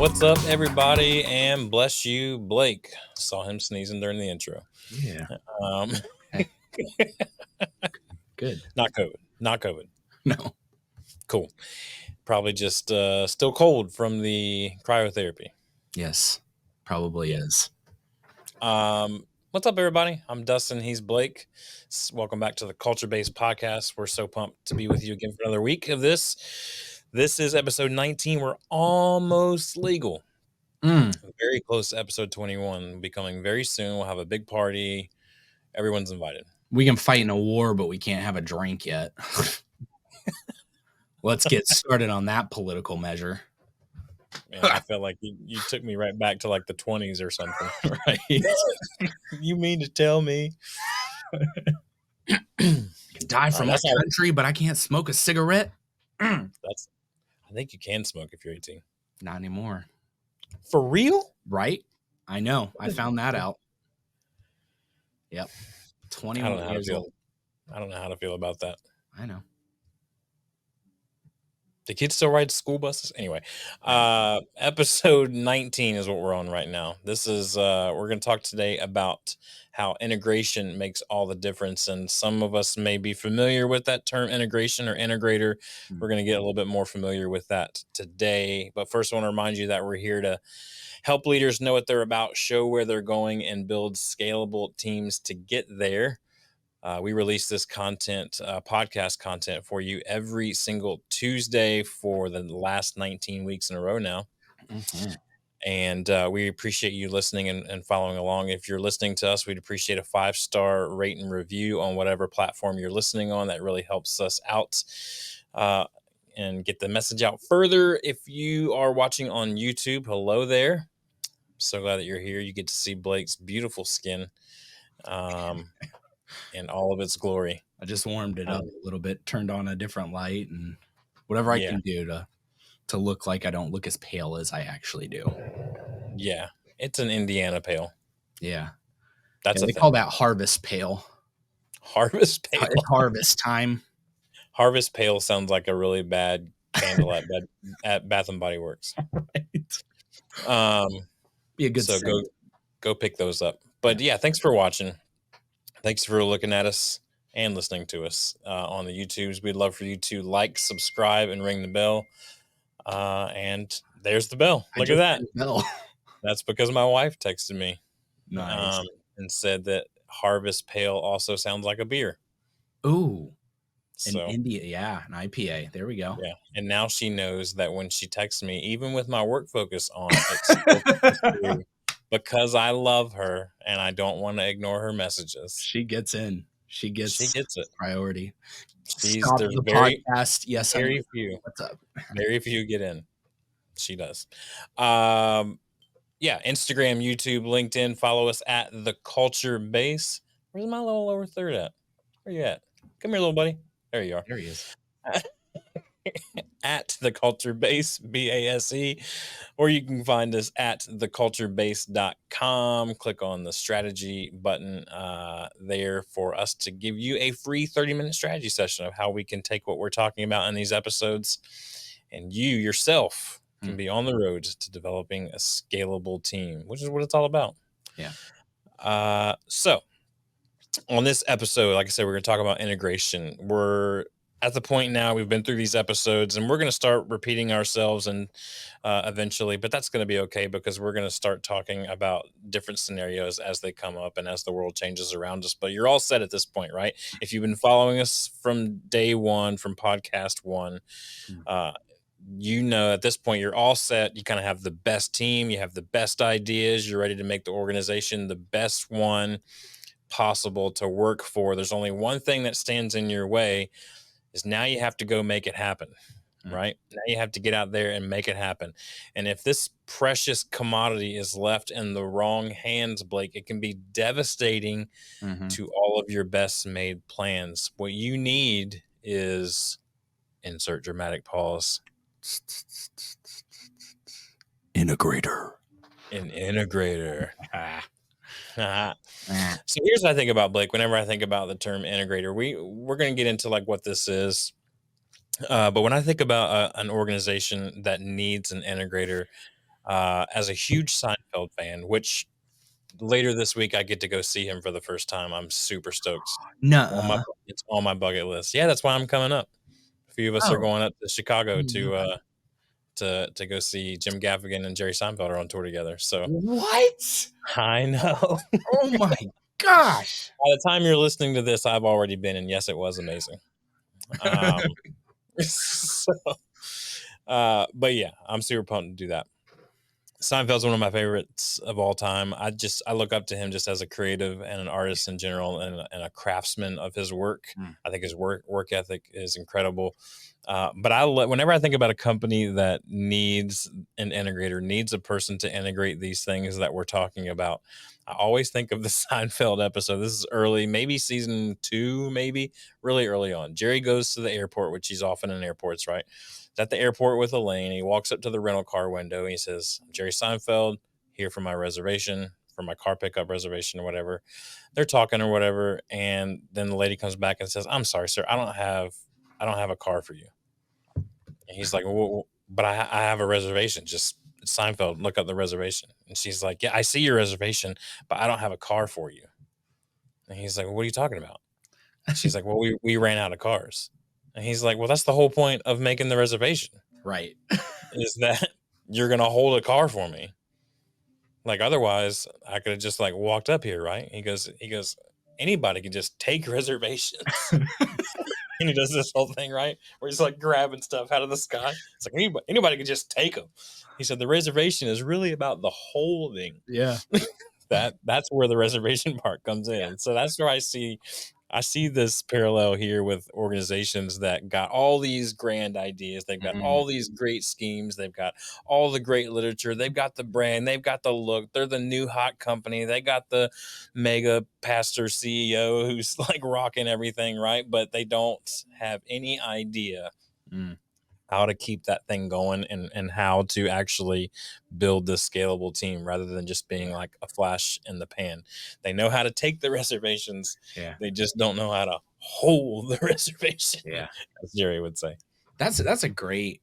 What's up, everybody, and bless you, Blake. Saw him sneezing during the intro. Yeah. Hey. Good. Not COVID. No. Cool. Probably just still cold from the cryotherapy. Yes, probably is. What's up, everybody? I'm Dustin. He's Blake. Welcome back to the Culture Based Podcast. We're so pumped to be with you again for another week of this. This is episode 19. We're almost legal. Very close to episode 21. Be coming very soon. We'll have a big party. Everyone's invited. We can fight in a war, but we can't have a drink yet. Let's get started on that political measure. Man, I felt like you took me right back to like the 20s or something. Right? You mean to tell me? I can die from my country, but I can't smoke a cigarette? I think you can smoke if you're 18. Not anymore. For real? Right? I know. I found that out. Yep. 21 years old. I don't know how to feel about that. I know. The kids still ride school buses? Anyway, episode 19 is what we're on right now. This is, we're going to talk today about how integration makes all the difference. And some of us may be familiar with that term, integration or integrator. We're going to get a little bit more familiar with that today. But first, I want to remind you that we're here to help leaders know what they're about, show where they're going, and build scalable teams to get there. We release this content, podcast content for you every single Tuesday for the last 19 weeks in a row now. Mm-hmm. And we appreciate you listening and following along. If you're listening to us, we'd appreciate a 5-star rate and review on whatever platform you're listening on. That really helps us out and get the message out further. If you are watching on YouTube, hello there. So glad that you're here. You get to see Blake's beautiful skin. In all of its glory. I just warmed it up a little bit, turned on a different light, and whatever I can do to look like I don't look as pale as I actually do. Yeah, it's an Indiana pale. Yeah, they call that harvest pale. Harvest pale. It's harvest time. Harvest pale sounds like a really bad candle at Bath and Body Works. Right. Be a good. So go pick those up. But yeah, thanks for watching. Thanks for looking at us and listening to us on the YouTubes. We'd love for you to like, subscribe, and ring the bell. And there's the bell. Look at that. Bell. That's because my wife texted me. Nice. And said that Harvest Pale also sounds like a beer. Ooh. So, in India, an IPA. There we go. Yeah. And now she knows that when she texts me, even with my work focus on, it's because I love her and I don't want to ignore her messages. She gets in. She gets it. Priority. There's the podcast. Yes, very few. What's up? Very few get in. She does. Yeah, Instagram, YouTube, LinkedIn. Follow us at The Culture Base. Where's my little lower third at? Where you at? Come here, little buddy. There you are. There he is. At The Culture Base, BASE, or you can find us at theculturebase.com. Click on the strategy button there for us to give you a free 30-minute strategy session of how we can take what we're talking about in these episodes and you yourself can be on the road to developing a scalable team, which is what it's all about. Yeah. So on this episode, like I said, we're going to talk about integration. We're at the point now, we've been through these episodes and we're going to start repeating ourselves and eventually, but that's going to be okay because we're going to start talking about different scenarios as they come up and as the world changes around us. But you're all set at this point, right? If you've been following us from day one, from podcast one, you know, at this point, you're all set. You kind of have the best team. You have the best ideas. You're ready to make the organization the best one possible to work for. There's only one thing that stands in your way is now you have to go make it happen, right? Now you have to get out there and make it happen. And if this precious commodity is left in the wrong hands, Blake, it can be devastating to all of your best made plans. What you need is, insert dramatic pause, Integrator. An integrator. So here's what I think about, Blake. Whenever I think about the term integrator, we're going to get into like what this is. But when I think about an organization that needs an integrator, as a huge Seinfeld fan, which later this week I get to go see him for the first time. I'm super stoked. On my Nuh-uh. It's on my bucket list. Yeah, that's why I'm coming up. A few of us are Oh, going up to I Chicago didn't know that. to go see Jim Gaffigan and Jerry Seinfeld are on tour together. So What? I know. Oh my gosh. By the time you're listening to this, I've already been, and yes, it was amazing. Um, so, but yeah, I'm super pumped to do that. Seinfeld's one of my favorites of all time. I look up to him just as a creative and an artist in general, and a craftsman of his work. Mm. I think his work ethic is incredible. But whenever I think about a company that needs an integrator, needs a person to integrate these things that we're talking about, I always think of the Seinfeld episode. This is early, maybe season 2, maybe really early on. Jerry goes to the airport, which he's often in airports, right? He's at the airport with Elaine. He walks up to the rental car window and he says, "I'm Jerry Seinfeld, here for my reservation, for my car pickup reservation or whatever." They're talking or whatever, and then the lady comes back and says, "I'm sorry, sir, I don't have a car for you." And he's like, "Well, but I have a reservation. Just Seinfeld, look up the reservation." And she's like, "Yeah, I see your reservation, but I don't have a car for you." And he's like, "Well, what are you talking about?" She's like, "Well, we ran out of cars." And he's like, "Well, that's the whole point of making the reservation, Right. is that you're gonna hold a car for me. Like otherwise, I could have just like walked up here, right?" He goes, "Anybody can just take reservations." And he does this whole thing, right? Where he's like grabbing stuff out of the sky. It's like anybody can just take them. He said the reservation is really about the holding. Yeah. That's where the reservation part comes in. Yeah. And so that's where I see this parallel here with organizations that got all these grand ideas. They've got Mhm. all these great schemes. They've got all the great literature. They've got the brand. They've got the look. They're the new hot company. They got the mega pastor CEO who's like rocking everything, right? But they don't have any idea Mm. how to keep that thing going, and how to actually build this scalable team rather than just being Yeah. like a flash in the pan. They know how to take the reservations, Yeah. they just don't know how to hold the reservation, Yeah. as Jerry would say. That's a great,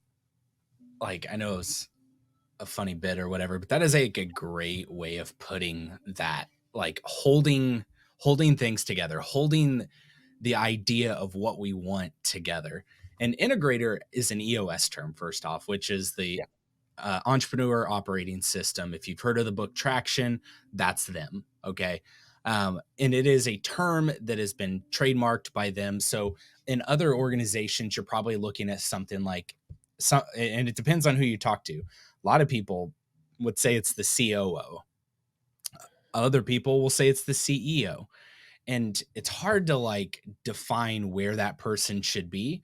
like, I know it's a funny bit or whatever, but that is like a great way of putting that, like holding things together, holding the idea of what we want together. An integrator is an EOS term, first off, which is the Yeah. entrepreneur operating system. If you've heard of the book Traction, that's them. Okay. And it is a term that has been trademarked by them. So in other organizations, you're probably looking at something like some, and it depends on who you talk to. A lot of people would say it's the COO. Other people will say it's the CEO. And it's hard to like define where that person should be.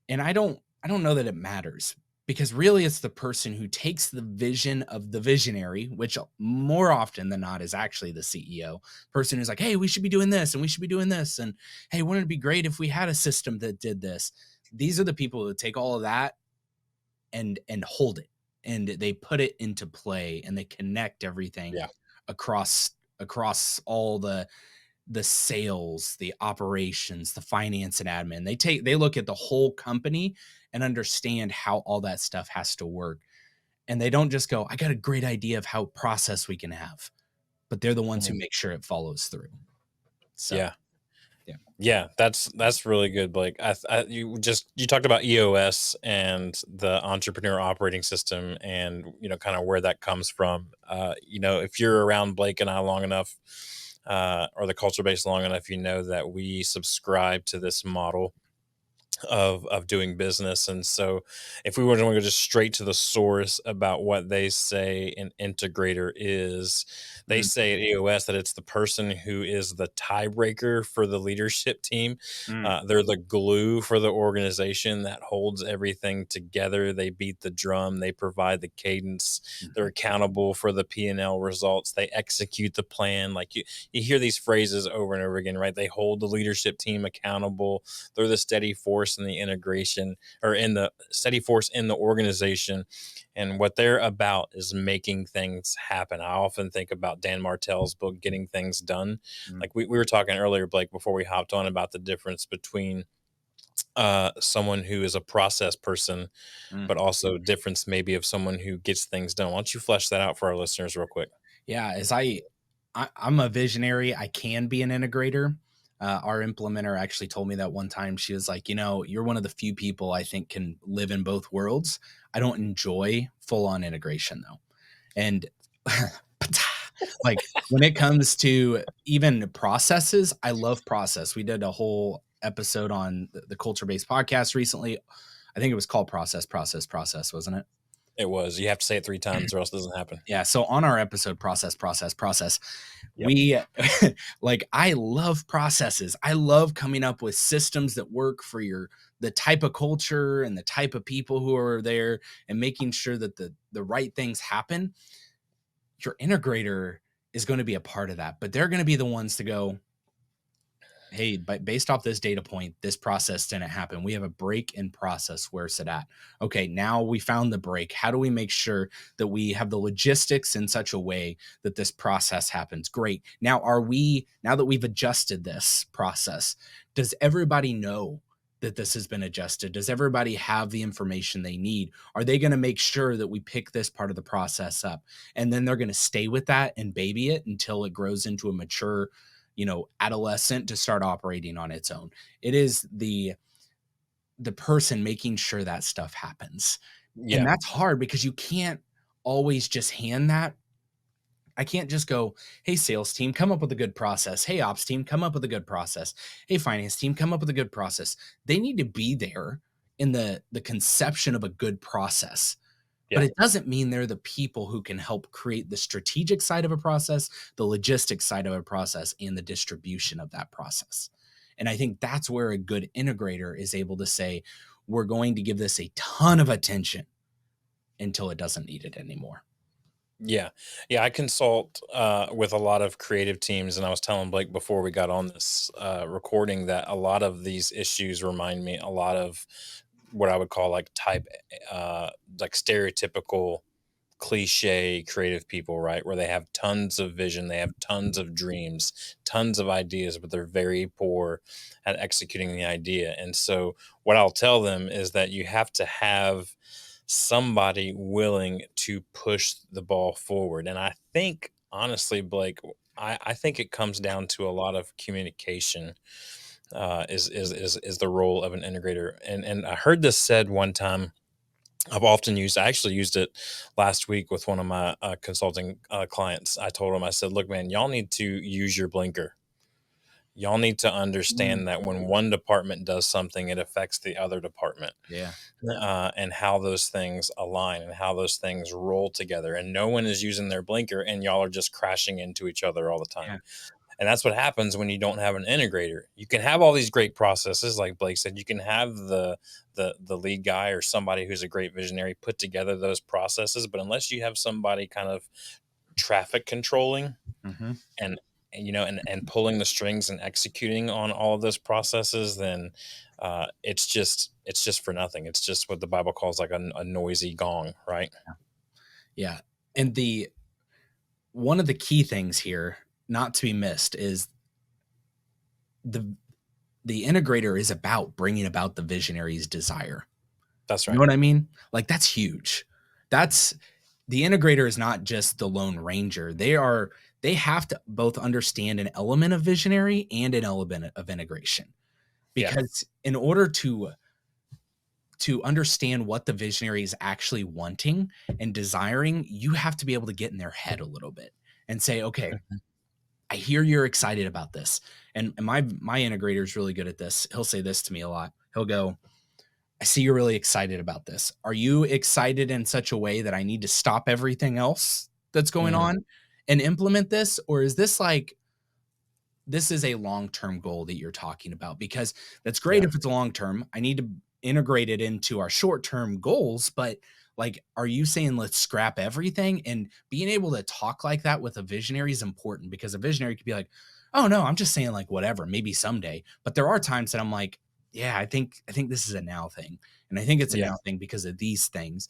And I don't know that it matters, because really it's the person who takes the vision of the visionary, which more often than not is actually the CEO, person who's like, "Hey, we should be doing this and we should be doing this, and hey, wouldn't it be great if we had a system that did this?" These are the people who take all of that and hold it, and they put it into play, and they connect everything Yeah. across all the sales, the operations, the finance and admin. They look at the whole company and understand how all that stuff has to work. And they don't just go, "I got a great idea of how process we can have," but they're the ones who Mhm. make sure it follows through. So, Yeah. yeah. Yeah, that's really good, Blake. You talked about EOS and the entrepreneur operating system, and kind of where that comes from. If you're around Blake and I long enough, or the culture base long enough, you know that we subscribe to this model of doing business. And so if we were to go just straight to the source about what they say an integrator is, they Mm, say at EOS that it's the person who is the tiebreaker for the leadership team. mm, They're the glue for the organization that holds everything together. They beat the drum, they provide the cadence, they're mhm, accountable for the P&L results, they execute the plan. Like you hear these phrases over and over again, right? They hold the leadership team accountable. They're the steady force in the integration, or in the steady force in the organization. And what they're about is making things happen. I often think about Dan Martell's book, Getting Things Done. mm, Like we were talking earlier, Blake, before we hopped on, about the difference between someone who is a process person, Mm. but also difference maybe of someone who gets things done. Why don't you flesh that out for our listeners real quick? Yeah, I'm a visionary. I can be an integrator. Our implementer actually told me that one time. She was like, you're one of the few people I think can live in both worlds. I don't enjoy full on integration though. And like when it comes to even processes, I love process. We did a whole episode on the culture based podcast recently. I think it was called process, wasn't it? It was. You have to say it 3 times or else it doesn't happen. Yeah. So on our episode, process, Yep. we like, I love processes. I love coming up with systems that work for the type of culture and the type of people who are there and making sure that the right things happen. Your integrator is going to be a part of that, but they're going to be the ones to go, hey, but based off this data point, this process didn't happen. We have a break in process. Where's it at? Okay, now we found the break. How do we make sure that we have the logistics in such a way that this process happens? Great. Now that we've adjusted this process, does everybody know that this has been adjusted? Does everybody have the information they need? Are they going to make sure that we pick this part of the process up? And then they're going to stay with that and baby it until it grows into a mature, adolescent to start operating on its own. It is the person making sure that stuff happens. And Yeah. that's hard because you can't always just hand that. I can't just go, hey, sales team, come up with a good process. Hey, ops team, come up with a good process. Hey, finance team, come up with a good process. They need to be there in the conception of a good process, but Yeah. it doesn't mean they're the people who can help create the strategic side of a process, the logistics side of a process, and the distribution of that process. And I think that's where a good integrator is able to say, we're going to give this a ton of attention until it doesn't need it anymore. Yeah. Yeah, I consult, with a lot of creative teams, and I was telling Blake before we got on this, recording that a lot of these issues remind me a lot of what I would call, like, like, stereotypical cliche creative people, right? Where they have tons of vision, they have tons of dreams, tons of ideas, but they're very poor at executing the idea. And so, what I'll tell them is that you have to have somebody willing to push the ball forward. And I think, honestly, Blake, I think it comes down to a lot of communication. Is the role of an integrator, and I heard this said one time. I actually used it last week with one of my consulting clients. I told him, I said, look, man, y'all need to use your blinker. Y'all need to Mm. understand that when one department does something, it affects the other department, Yeah. and how those things align and how those things roll together. And no one is using their blinker, and y'all are just crashing into each other all the time. Yeah. And that's what happens when you don't have an integrator. You can have all these great processes, like Blake said. You can have the lead guy or somebody who's a great visionary put together those processes, but unless you have somebody kind of traffic controlling Hmm. and and pulling the strings and executing on all of those processes, then it's just for nothing. It's just what the Bible calls like a noisy gong, right? Yeah. And the one of the key things here not to be missed is the the integrator is about bringing about the visionary's desire. That's You know right. what I mean? Like, that's huge. That's the integrator is not just the lone ranger. They have to both understand an element of visionary and an element of integration. Yeah. Because in order to understand what the visionary is actually wanting and desiring, you have to be able to get in their head a little bit and say, okay, I hear you're excited about this. And my integrator is really good at this. He'll say this to me a lot. He'll go, I see you're really excited about this. Are you excited in such a way that I need to stop everything else that's going Mhm. on and implement this? Or is this like, this is a long-term goal that you're talking about? Because that's great Yeah. if it's a long-term. I need to integrate it into our short-term goals, but like, are you saying let's scrap everything? And being able to talk like that with a visionary is important because a visionary could be like, oh no, I'm just saying like whatever, maybe someday. But there are times that I'm like, yeah, I think this is a now thing. And I think it's a Yeah. now thing because of these things.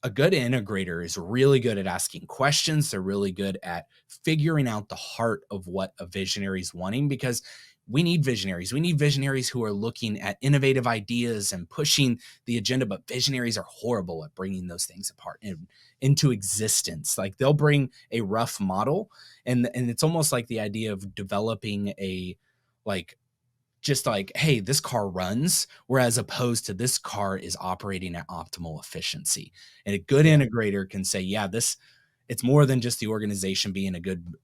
A good integrator is really good at asking questions. They're really good at figuring out the heart of what a visionary is wanting because we need visionaries. We need visionaries who are looking at innovative ideas and pushing the agenda, but visionaries are horrible at bringing those things apart and into existence. Like they'll bring a rough model, and it's almost like the idea of developing a like just like, hey, this car runs, whereas opposed to this car is operating at optimal efficiency. And a good Yeah. integrator can say, yeah, this it's more than just the organization being a good,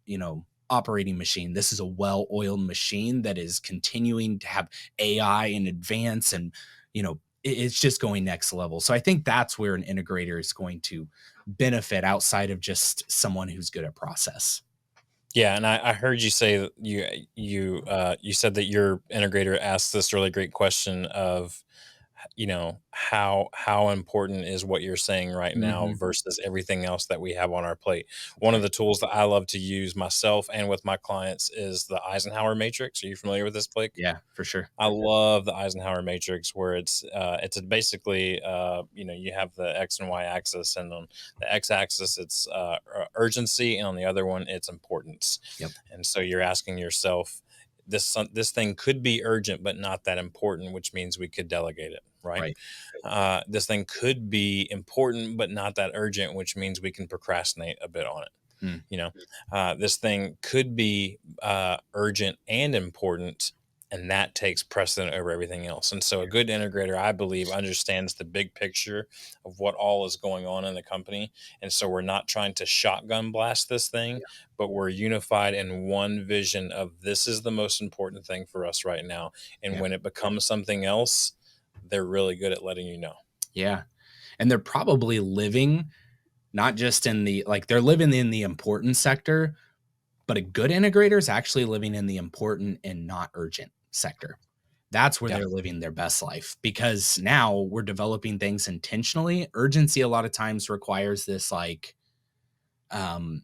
operating machine. This is a well-oiled machine that is continuing to have AI and advance and, it's just going next level. So I think that's where an integrator is going to benefit outside of just someone who's good at process. Yeah, and I heard you say that you said that your integrator asked this really great question of, how important is what you're saying right now Mhm. versus everything else that we have on our plate. One of Right. the tools that I love to use myself and with my clients is the Eisenhower matrix. Are you familiar with this, Blake? Yeah, for sure. I love the Eisenhower matrix where it's basically you have the X and Y axis, and on the X axis it's urgency, and on the other one it's importance. Yep. And so you're asking yourself, this thing could be urgent but not that important, which means we could delegate it, right? Right. This thing could be important but not that urgent, which means we can procrastinate a bit on it. Mm. you know this thing could be urgent and important, and that takes precedent over everything else. And so a good integrator, I believe, understands the big picture of what all is going on in the company. And so we're not trying to shotgun blast this thing, Yeah. but we're unified in one vision of this is the most important thing for us right now. And Yeah. when it becomes something else, they're really good at letting you know. Yeah. And they're probably living not just in the like they're living in the important sector, but a good integrator is actually living in the important and not urgent sector. That's where Yeah. they're living their best life because now we're developing things intentionally. Urgency a lot of times requires this um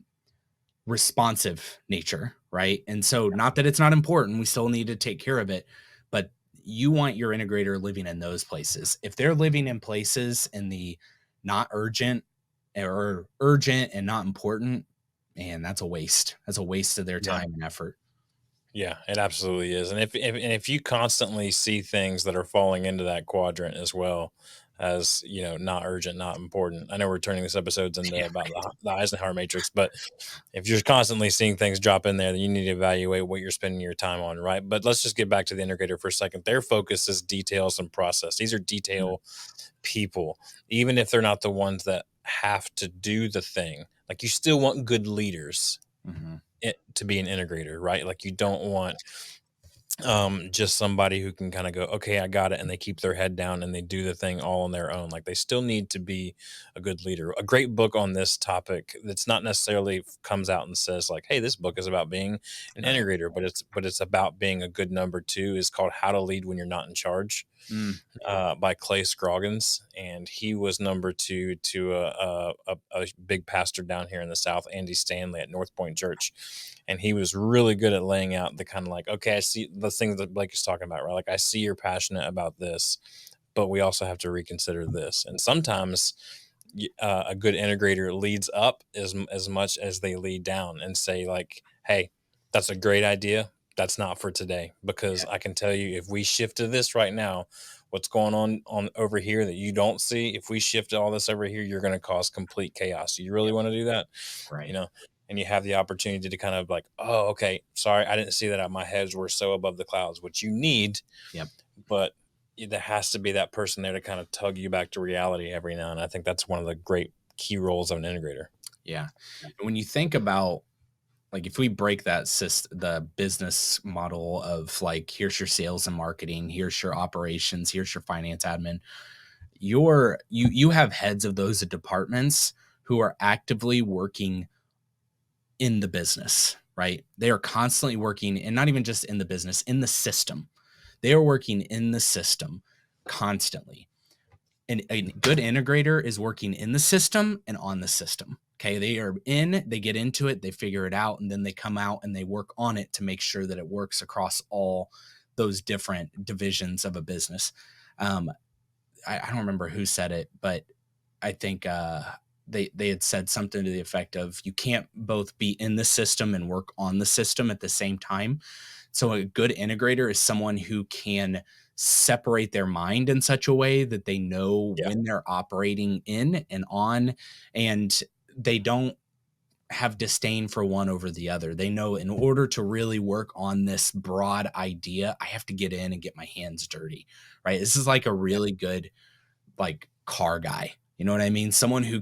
responsive nature, right? And so, not that it's not important, we still need to take care of it, but you want your integrator living in those places. If they're living in places in the not urgent or urgent and not important, man, that's a waste. That's a waste of their Yeah. time and effort. Yeah, it absolutely is. And if you constantly see things that are falling into that quadrant as well as, not urgent, not important. I know we're turning this episodes into Yeah, about right. the Eisenhower matrix, but if you're constantly seeing things drop in there, then you need to evaluate what you're spending your time on, right? But let's just get back to the integrator for a second. Their focus is details and process. These are Mm, detail people, even if they're not the ones that have to do the thing. Like, you still want good leaders mhm. to be an integrator, right? Like, you don't want just somebody who can kind of go, okay, I got it, and they keep their head down and they do the thing all on their own. Like, they still need to be a good leader. A great book on this topic that's not necessarily comes out and says like, hey, this book is about being an No. integrator, but it's about being a good number two, is called How to Lead When You're Not in Charge, Mm, by Clay Scroggins, and he was number two to a big pastor down here in the South, Andy Stanley at North Point Church, and he was really good at laying out the kind of like, okay, I see the things that Blake is talking about, right? Like, I see you're passionate about this, but we also have to reconsider this. And sometimes a good integrator leads up as much as they lead down and say like, hey, that's a great idea, that's not for today, because yeah, I can tell you, if we shift to this right now, what's going on over here that you don't see, if we shift all this over here, you're going to cause complete chaos. You really yep, want to do that? you right. know and you have the opportunity to kind of like, oh, okay, sorry, I didn't see that, my heads were so above the clouds, which you need. Yep, But there has to be that person there to kind of tug you back to reality every now and then. I think that's one of the great key roles of an integrator. yeah. And when you think about like if we break the business model of like here's your sales and marketing, here's your operations, here's your finance admin, you have heads of those departments who are actively working in the business, right? They are constantly working, and not even just in the business, in the system. They are working in the system constantly. And a good integrator is working in the system and on the system. Okay. They are in, they get into it, they figure it out, and then they come out and they work on it to make sure that it works across all those different divisions of a business. Um, I don't remember who said it, but I think they had said something to the effect of you can't both be in the system and work on the system at the same time. So a good integrator is someone who can separate their mind in such a way that they know Yeah. when they're operating in and on, and they don't have disdain for one over the other. They know in order to really work on this broad idea, I have to get in and get my hands dirty, right? This is like a Yeah. really good like car guy. You know what I mean? Someone who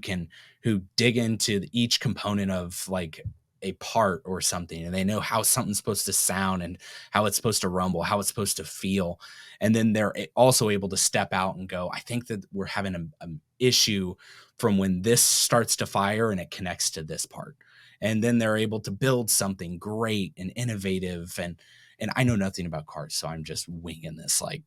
dig into each component of like a part or something, and they know how something's supposed to sound and how it's supposed to rumble, how it's supposed to feel. And then they're also able to step out and go, I think that we're having an issue from when this starts to fire and it connects to this part. And then they're able to build something great and innovative. And I know nothing about cars, so I'm just winging this like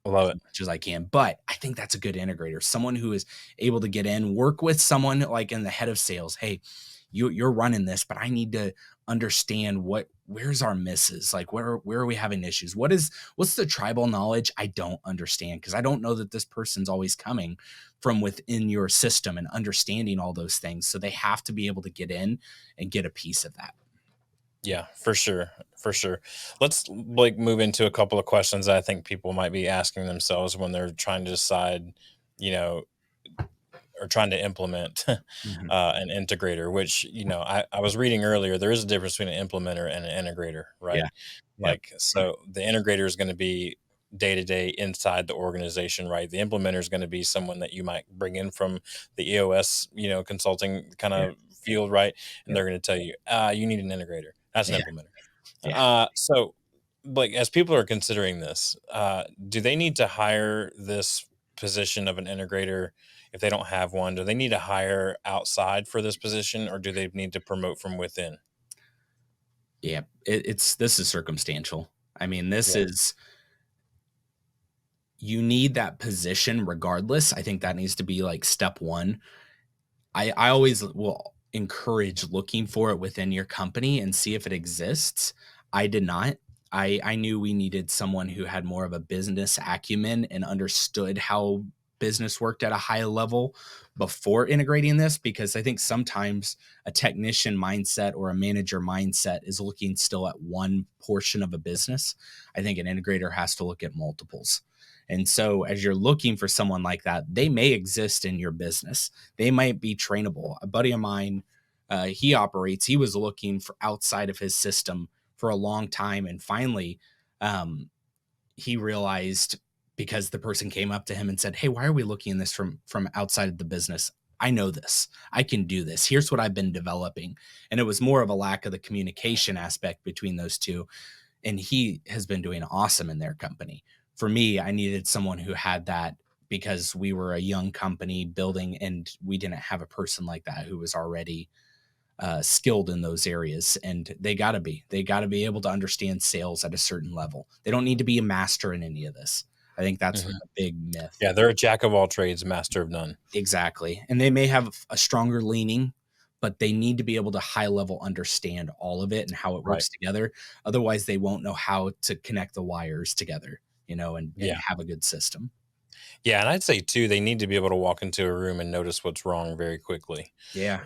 I love as it. much as I can. But I think that's a good integrator, someone who is able to get in, work with someone like in the head of sales. Hey, you're running this, but I need to understand where's our misses, like where are we having issues, what's the tribal knowledge I don't understand, because I don't know that this person's always coming from within your system and understanding all those things, so they have to be able to get in and get a piece of that. Yeah, for sure, for sure. Let's like move into a couple of questions that I think people might be asking themselves when they're trying to decide, you know, or trying to implement Mhm. an integrator. Which I was reading earlier. There is a difference between an implementer and an integrator, Yeah. right? Yep. Like, so the integrator is going to be day to day inside the organization, right? The implementer is going to be someone that you might bring in from the EOS, consulting kind Yeah. of field, right? And Yep. they're going to tell you, you need an integrator. That's an Yeah. implementer. Yeah. So, like, as people are considering this, do they need to hire this position of an integrator if they don't have one? Do they need to hire outside for this position, or do they need to promote from within? Yeah. It's this is circumstantial. I mean, this Yeah. is you need that position regardless. I think that needs to be like step one. I always will encourage looking for it within your company and see if it exists. I did not. I knew we needed someone who had more of a business acumen and understood how business worked at a high level before integrating this, because I think sometimes a technician mindset or a manager mindset is looking still at one portion of a business. I think an integrator has to look at multiples. And so as you're looking for someone like that, they may exist in your business, they might be trainable. A buddy of mine, he was looking for outside of his system for a long time. And finally, um, he realized, because the person came up to him and said, hey, why are we looking at this from outside of the business? I know this. I can do this. Here's what I've been developing. And it was more of a lack of the communication aspect between those two, and he has been doing awesome in their company. For me, I needed someone who had that, because we were a young company building and we didn't have a person like that who was already skilled in those areas. And they got to be able to understand sales at a certain level. They don't need to be a master in any of this. I think that's Mhm. a big myth. Yeah, they're a jack of all trades, master of none. Exactly. And they may have a stronger leaning, but they need to be able to high level understand all of it and how it Right. works together. Otherwise, they won't know how to connect the wires together, and Yeah. have a good system. Yeah, and I'd say too, they need to be able to walk into a room and notice what's wrong very quickly. Yeah.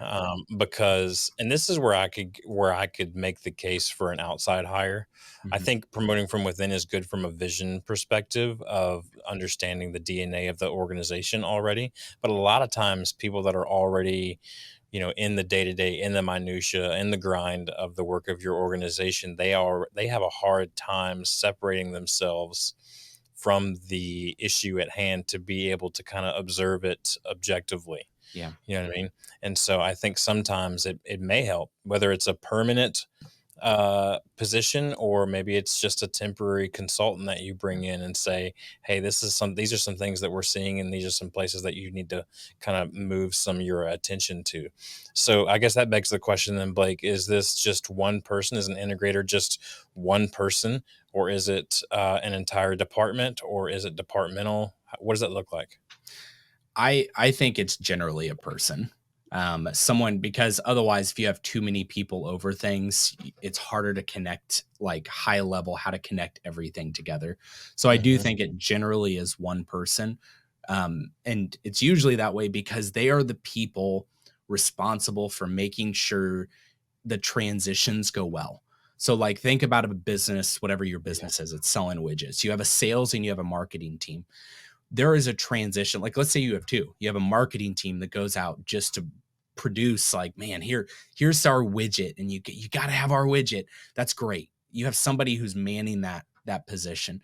Because, and this is where I could make the case for an outside hire. I Mhm. think promoting from within is good from a vision perspective of understanding the DNA of the organization already. But a lot of times, people that are already, in the day to day, in the minutia, in the grind of the work of your organization, they have a hard time separating themselves from the issue at hand to be able to kind of observe it objectively. Yeah. You know what I mean? And so I think sometimes it may help, whether it's a permanent position or maybe it's just a temporary consultant that you bring in and say, hey, these are some things that we're seeing, and these are some places that you need to kind of move some of your attention to. So I guess that begs the question then, Blake, is this just one person? Is an integrator just one person, or is it an entire department, or is it departmental? What does that look like? I think it's generally a person. Someone, because otherwise, if you have too many people over things, it's harder to connect like high level, how to connect everything together. So I do Hmm. think it generally is one person. And it's usually that way because they are the people responsible for making sure the transitions go well. So like think about a business, whatever your Yeah. business is, it's selling widgets. You have a sales and you have a marketing team. There is a transition. Like let's say you have two. You have a marketing team that goes out just to produce like, man, here's our widget and you got to have our widget. That's great. You have somebody who's manning that position.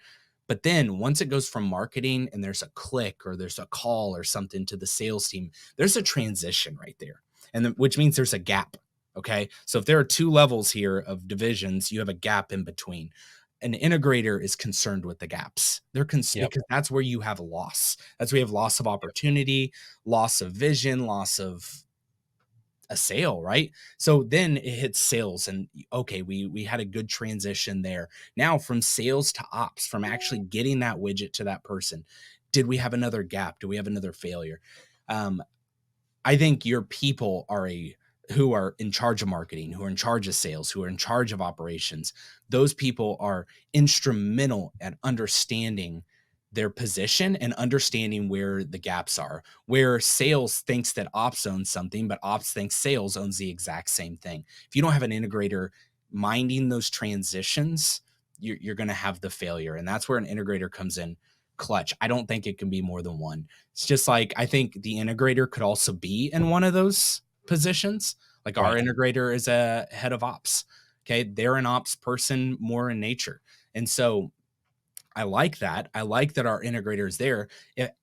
But then once it goes from marketing and there's a click or there's a call or something to the sales team, there's a transition right there. And then, which means there's a gap. Okay. So if there are two levels here of divisions, you have a gap in between. An integrator is concerned with the gaps. Yep. Because that's where you have loss. That's where you have loss of opportunity, loss of vision, loss of a sale, right? So then it hits sales and okay, we had a good transition there. Now from sales to ops, from actually getting that widget to that person, did we have another gap? Do we have another failure? Um, I think your people are who are in charge of marketing, who are in charge of sales, who are in charge of operations. Those people are instrumental at understanding their position and understanding where the gaps are. Where sales thinks that ops owns something, but ops thinks sales owns the exact same thing. If you don't have an integrator minding those transitions, you're going to have the failure. And that's where an integrator comes in clutch. I don't think it can be more than one. It's just like I think the integrator could also be in one of those positions. Like our Right. integrator is a head of ops. Okay. They're an ops person more in nature. And so I like that. I like that our integrator is there.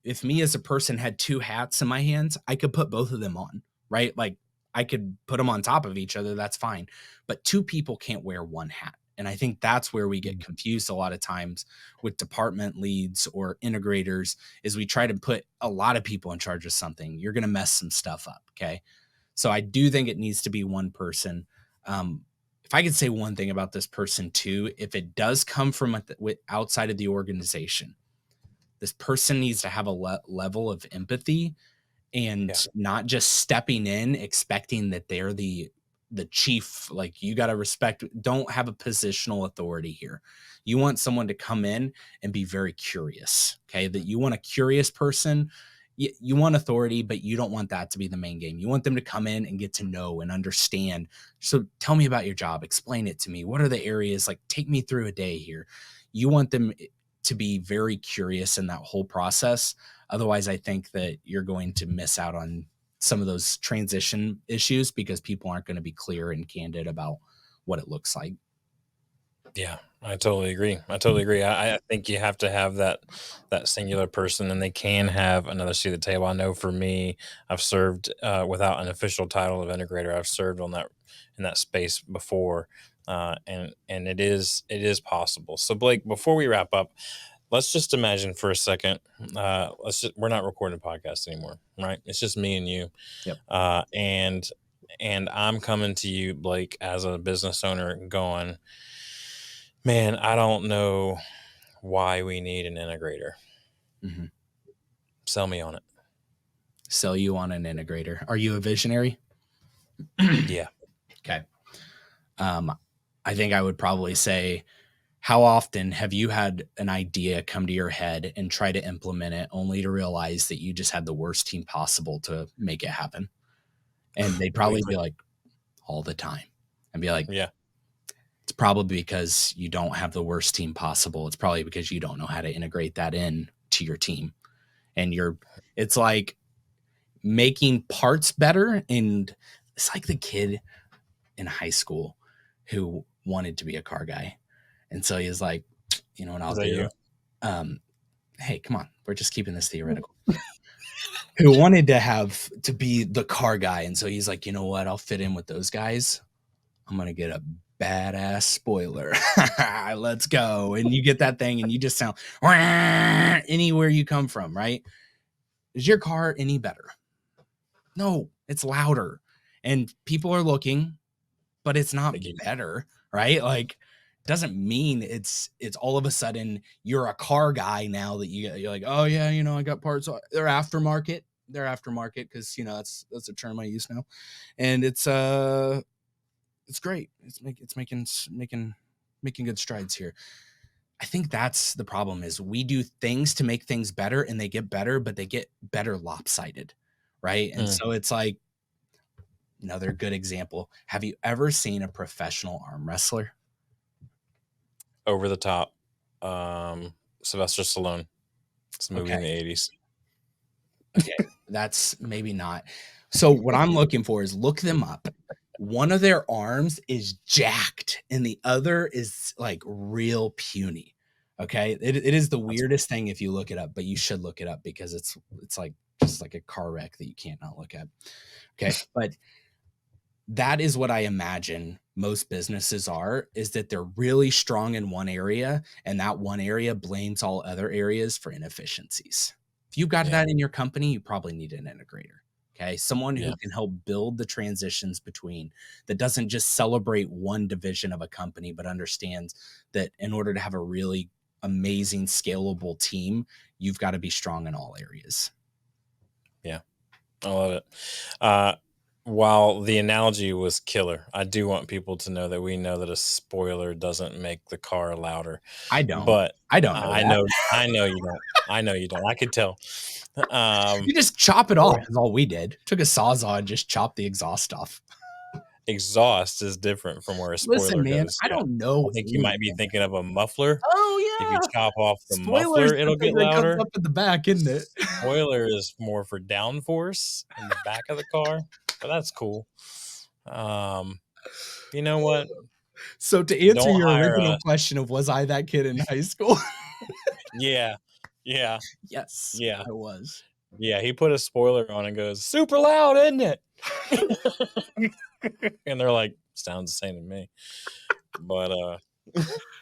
If me as a person had two hats in my hands, I could put both of them on, right? Like I could put them on top of each other. That's fine. But two people can't wear one hat. And I think that's where we get Mm. confused a lot of times with department leads or integrators is we try to put a lot of people in charge of something. You're going to mess some stuff up. Okay. So I do think it needs to be one person. If I could say one thing about this person too, if it does come from outside of the organization, this person needs to have a level of empathy Yeah. and not just stepping in expecting that they're the chief. Like you got to respect, don't have a positional authority here. You want someone to come in and be very curious. Okay, that you want a curious person. You want authority, but you don't want that to be the main game. You want them to come in and get to know and understand. So tell me about your job, explain it to me. What are the areas, like take me through a day here. You want them to be very curious in that whole process. Otherwise, I think that you're going to miss out on some of those transition issues because people aren't going to be clear and candid about what it looks like. Yeah, I totally agree. I totally agree. I think you have to have that singular person, and they can have another seat at the table. I know for me, I've served without an official title of integrator. I've served on that in that space before, and it is possible. So Blake, before we wrap up, let's just imagine for a second. We're not recording a podcast anymore, right? It's just me and you, Yep. and I'm coming to you, Blake, as a business owner, going, man, I don't know why we need an integrator. Hmm. Sell me on it. Sell you on an integrator. Are you a visionary? Yeah. Okay. Um, I think I would probably say, how often have you had an idea come to your head and try to implement it only to realize that you just had the worst team possible to make it happen? And they'd probably Weekly. be like, all the time. And be like, Yeah. it's probably because you don't have the worst team possible. It's probably because you don't know how to integrate that in to your team. And it's like making parts better. And it's like the kid in high school who wanted to be a car guy. And so he's like, you know what Is I'll that do? you? Um, hey, come on. We're just keeping this theoretical. Who wanted to be the car guy. And so he's like, you know what? I'll fit in with those guys. I'm going to get a badass spoiler. Let's go. And you get that thing and you just sound anywhere you come from, right? Is your car any better? No, it's louder. And people are looking, but it's not Thank you. better, right? Like doesn't mean it's all of a sudden you're a car guy now that you're like, oh yeah, I got parts. They're aftermarket. They're aftermarket because that's a term I use now, and it's great. It's making good strides here. I think that's the problem is we do things to make things better and they get better, but they get better lopsided, right? And Mm. so it's like another good example. Have you ever seen a professional arm wrestler? over the top. Sylvester Stallone. It's a movie in Okay. the 80s. Okay. That's maybe not. So what I'm looking for is look them up. One of their arms is jacked and the other is like real puny. Okay. It is the That's weirdest thing if you look it up, but you should look it up because it's like just like a car wreck that you can't not look at. Okay. But that is what I imagine most businesses are, is that they're really strong in one area and that one area blames all other areas for inefficiencies. If you got yeah, that in your company, you probably need an integrator. Okay. Someone yeah, who can help build the transitions between, that doesn't just celebrate one division of a company, but understands that in order to have a really amazing, scalable team, you've got to be strong in all areas. yeah. I love it. Uh, while the analogy was killer, I do want people to know that we know that a spoiler doesn't make the car louder. I don't. But I don't know I that. know, I know you don't. I know you don't. I could tell. Um, You just chop it off is all we did. Took a sawzall and just chopped the exhaust off. exhaust is different from where a Listen, spoiler man, goes. I Yeah, don't I know think you might be anything. thinking of a muffler. If you Oh, yeah. chop off the Spoilers, muffler, the it'll thing get that comes louder. up at the back, isn't it? Spoiler is more for downforce in the back of the car, but that's cool. Um, you know what? So to answer Don't your hire original us. question of was I that kid in high school? Yeah, yeah, Yes, yeah, I was. yeah. He put a spoiler on and goes, "Super loud, isn't it?" And they're like, "Sounds the same to me." But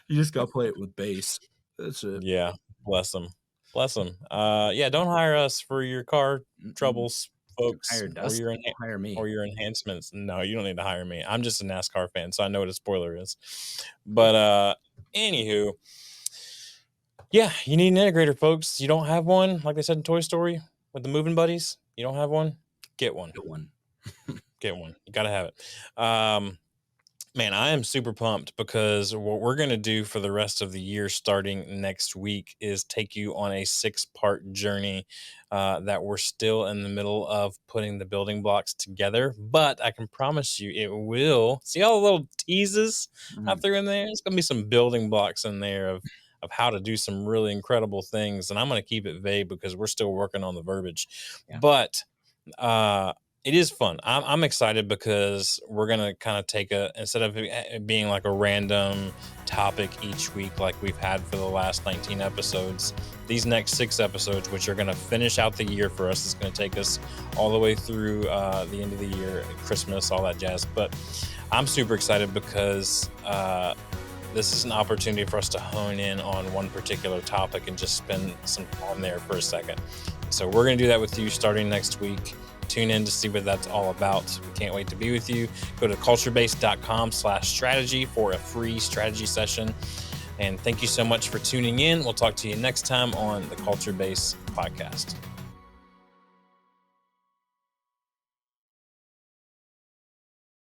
You just gotta play it with bass. That's it. yeah, bless them, bless them. Yeah, don't hire us for your car Mm-mm. troubles, You folks, hire Dustin, don't hire me. or your enhancements. No, you don't need to hire me. I'm just a NASCAR fan, so I know what a spoiler is. But anywho, yeah, you need an integrator, folks. You don't have one, like they said in Toy Story with the moving buddies. You don't have one, get one. Good one. Get one. You gotta have it. Man, I am super pumped because what we're going to do for the rest of the year, starting next week, is take you on a 6-part journey that we're still in the middle of putting the building blocks together. But I can promise you it will. See all the little teases I Mhm. threw in there? There's going to be some building blocks in there of how to do some really incredible things. And I'm going to keep it vague because we're still working on the verbiage. Yeah. But uh it is fun. I'm excited because we're gonna kind of take instead of it being like a random topic each week like we've had for the last 19 episodes. These next 6 episodes, which are gonna finish out the year for us, is gonna take us all the way through the end of the year, Christmas, all that jazz. But I'm super excited because this is an opportunity for us to hone in on one particular topic and just spend some time there for a second. So we're going to do that with you starting next week. Tune in to see what that's all about. We can't wait to be with you. Go to culturebase.com/strategy for a free strategy session. And thank you so much for tuning in. We'll talk to you next time on the Culture Base podcast.